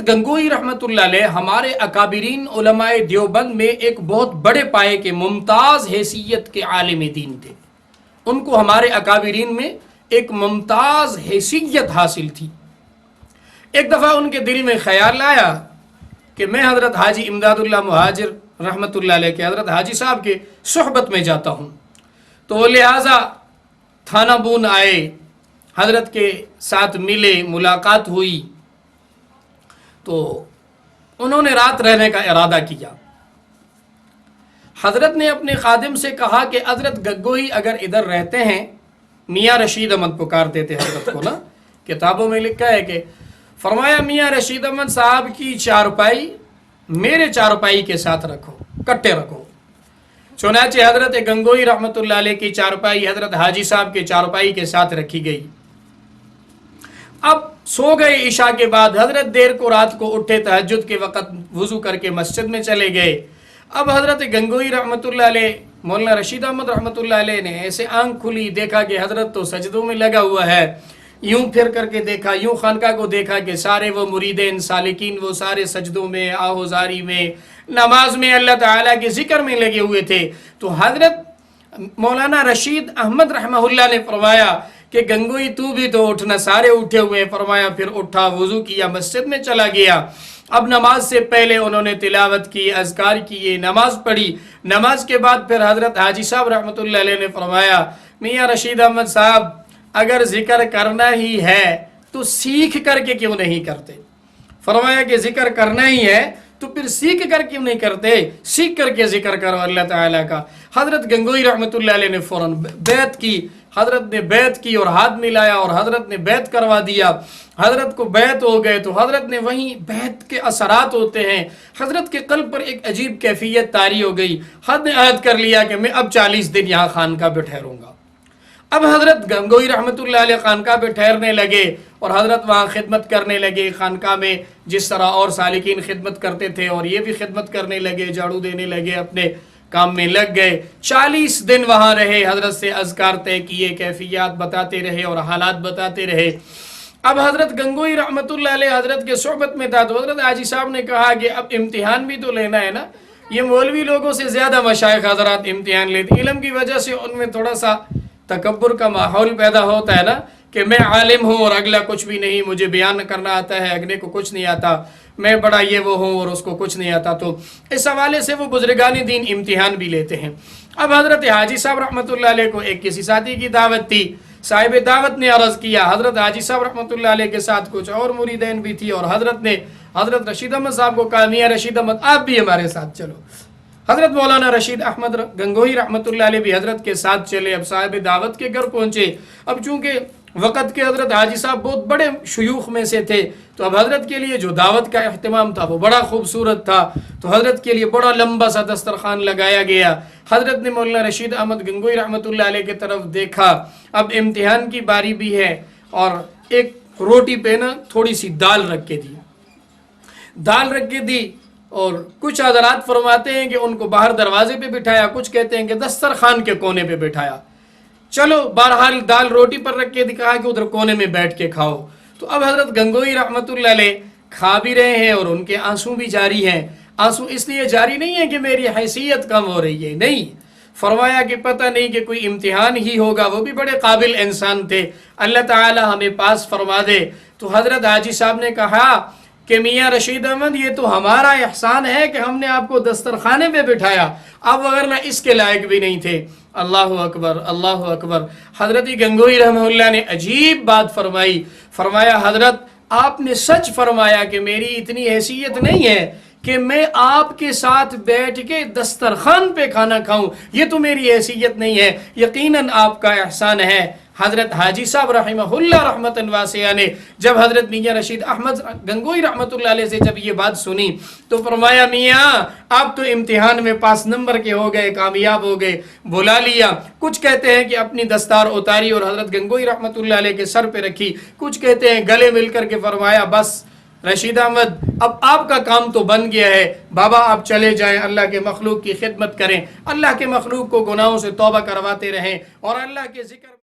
گنگوئی رحمۃ اللہ علیہ ہمارے اکابرین علماء دیوبند میں ایک بہت بڑے پائے کے ممتاز حیثیت کے عالم دین تھے. ان کو ہمارے اکابرین میں ایک ممتاز حیثیت حاصل تھی. ایک دفعہ ان کے دل میں خیال آیا کہ میں حضرت حاجی امداد اللہ مہاجر رحمۃ اللہ علیہ کے حضرت حاجی صاحب کے صحبت میں جاتا ہوں. تو لہٰذا تھانہ بون آئے، حضرت کے ساتھ ملے، ملاقات ہوئی. تو انہوں نے رات رہنے کا ارادہ کیا. حضرت نے اپنے خادم سے کہا کہ حضرت گنگوئی اگر ادھر رہتے ہیں، میاں رشید احمد پکارتے تھے حضرت کو نا، کتابوں میں لکھا ہے کہ فرمایا میاں رشید احمد صاحب کی چارپائی میرے چارپائی کے ساتھ رکھو، کٹے رکھو. چنانچہ حضرت گنگوئی رحمۃ اللہ علیہ کی چارپائی حضرت حاجی صاحب کے چارپائی کے ساتھ رکھی گئی. اب سو گئے عشاء کے بعد. حضرت دیر کو رات کو اٹھے، تہجد کے وقت وضو کر کے مسجد میں چلے گئے. اب حضرت گنگوئی رحمۃ اللہ علیہ، مولانا رشید احمد رحمۃ اللہ علیہ نے ایسے آنکھ کھلی، دیکھا کہ حضرت تو سجدوں میں لگا ہوا ہے. یوں پھر کر کے دیکھا، یوں خانقاہ کو دیکھا کہ سارے وہ مریدین سالکین وہ سارے سجدوں میں، آہوزاری میں، نماز میں، اللہ تعالیٰ کے ذکر میں لگے ہوئے تھے. تو حضرت مولانا رشید احمد رحمہ اللہ نے فرمایا کہ گنگوئی تو بھی تو اٹھنا، سارے اٹھے ہوئے. فرمایا پھر اٹھا، وضو کیا، مسجد میں چلا گیا. اب نماز سے پہلے انہوں نے تلاوت کی، اذکار کیے، نماز پڑھی. نماز کے بعد پھر حضرت حاجی صاحب رحمۃ اللہ علیہ نے فرمایا میاں رشید احمد صاحب اگر ذکر کرنا ہی ہے تو سیکھ کر کے کیوں نہیں کرتے؟ فرمایا کہ ذکر کرنا ہی ہے تو پھر سیکھ کر کیوں نہیں کرتے؟ سیکھ کر کے ذکر کرو اللہ تعالیٰ کا. حضرت گنگوئی رحمۃ اللہ علیہ نے فوراً بیعت کی. حضرت نے بیعت کی اور ہاتھ ملایا اور حضرت نے بیعت کروا دیا. حضرت کو بیعت ہو گئے تو حضرت نے وہیں بیعت کے اثرات ہوتے ہیں. حضرت کے قلب پر ایک عجیب کیفیت طاری ہو گئی. حضرت نے عہد کر لیا کہ میں اب 40 دن یہاں خانقاہ پہ ٹھہروں گا. اب حضرت گنگوئی رحمۃ اللہ علیہ خانقاہ پہ ٹھہرنے لگے اور حضرت وہاں خدمت کرنے لگے. خانقاہ میں جس طرح اور سالکین خدمت کرتے تھے اور یہ بھی خدمت کرنے لگے، جھاڑو دینے لگے، اپنے کام میں لگ گئے. 40 دن وہاں رہے، حضرت سے اذکار طے کیے، کیفیات بتاتے رہے اور حالات بتاتے رہے. اب حضرت گنگوئی رحمۃ اللہ علیہ حضرت کے صحبت میں تھا تو حضرت حاجی صاحب نے کہا کہ اب امتحان بھی تو لینا ہے نا. یہ مولوی لوگوں سے زیادہ مشائخ حضرات امتحان لیتے، علم کی وجہ سے ان میں تھوڑا سا تکبر کا ماحول پیدا ہوتا ہے نا کہ میں عالم ہوں اور اگلا کچھ بھی نہیں، مجھے بیان کرنا آتا ہے، اگلے کو کچھ نہیں آتا، میں بڑا یہ وہ ہوں اور اس کو کچھ نہیں آتا. تو اس حوالے سے وہ بزرگان دین امتحان بھی لیتے ہیں. اب حضرت حاجی صاحب رحمۃ اللہ علیہ کو ایک کسی ساتھی کی دعوت تھی. صاحب دعوت نے عرض کیا، حضرت حاجی صاحب رحمۃ اللہ علیہ کے ساتھ کچھ اور مریدین بھی تھی اور حضرت نے حضرت رشید احمد صاحب کو کہا میاں رشید احمد آپ بھی ہمارے ساتھ چلو. حضرت مولانا رشید احمد گنگوئی رحمۃ اللہ علیہ بھی حضرت کے ساتھ چلے. اب صاحب دعوت کے گھر پہنچے. اب چونکہ وقت کے حضرت حاجی صاحب بہت بڑے شیوخ میں سے تھے تو اب حضرت کے لیے جو دعوت کا اہتمام تھا وہ بڑا خوبصورت تھا. تو حضرت کے لیے بڑا لمبا سا دسترخوان لگایا گیا. حضرت نے مولانا رشید احمد گنگوئی رحمۃ اللہ علیہ کی طرف دیکھا. اب امتحان کی باری بھی ہے اور ایک روٹی پہ نا تھوڑی سی دال رکھ کے دی اور کچھ حضرات فرماتے ہیں کہ ان کو باہر دروازے پہ بٹھایا، کچھ کہتے ہیں کہ دسترخوان کے کونے پہ بٹھایا. چلو بہرحال دال روٹی پر رکھ کے دکھا کہ ادھر کونے میں بیٹھ کے کھاؤ. تو اب حضرت گنگوئی رحمۃ اللہ علیہ کھا بھی رہے ہیں اور ان کے آنسو بھی جاری ہیں. آنسو اس لیے جاری نہیں ہے کہ میری حیثیت کم ہو رہی ہے، نہیں. فرمایا کہ پتہ نہیں کہ کوئی امتحان ہی ہوگا. وہ بھی بڑے قابل انسان تھے، اللہ تعالی ہمیں پاس فرما دے. تو حضرت حاجی صاحب نے کہا کہ میاں رشید احمد یہ تو ہمارا احسان ہے کہ ہم نے آپ کو دسترخانے پہ بٹھایا، آپ وغیرہ اس کے لائق بھی نہیں تھے. اللہ اکبر، اللہ اکبر. حضرت گنگوئی رحمہ اللہ نے عجیب بات فرمائی. فرمایا حضرت آپ نے سچ فرمایا کہ میری اتنی حیثیت نہیں ہے کہ میں آپ کے ساتھ بیٹھ کے دسترخوان پہ کھانا کھاؤں، یہ تو میری حیثیت نہیں ہے، یقیناً آپ کا احسان ہے. حضرت حاجی صاحب رحمہ اللہ رحمت واسعہ نے جب حضرت میاں رشید احمد گنگوئی رحمت اللہ علیہ سے جب یہ بات سنی تو فرمایا میاں آپ تو امتحان میں پاس نمبر کے ہو گئے، کامیاب ہو گئے. بلا لیا. کچھ کہتے ہیں کہ اپنی دستار اتاری اور حضرت گنگوئی رحمت اللہ علیہ کے سر پہ رکھی، کچھ کہتے ہیں گلے مل کر کے فرمایا بس رشید احمد اب آپ کا کام تو بن گیا ہے، بابا آپ چلے جائیں، اللہ کے مخلوق کی خدمت کریں، اللہ کے مخلوق کو گناہوں سے توبہ کرواتے رہیں اور اللہ کے ذکر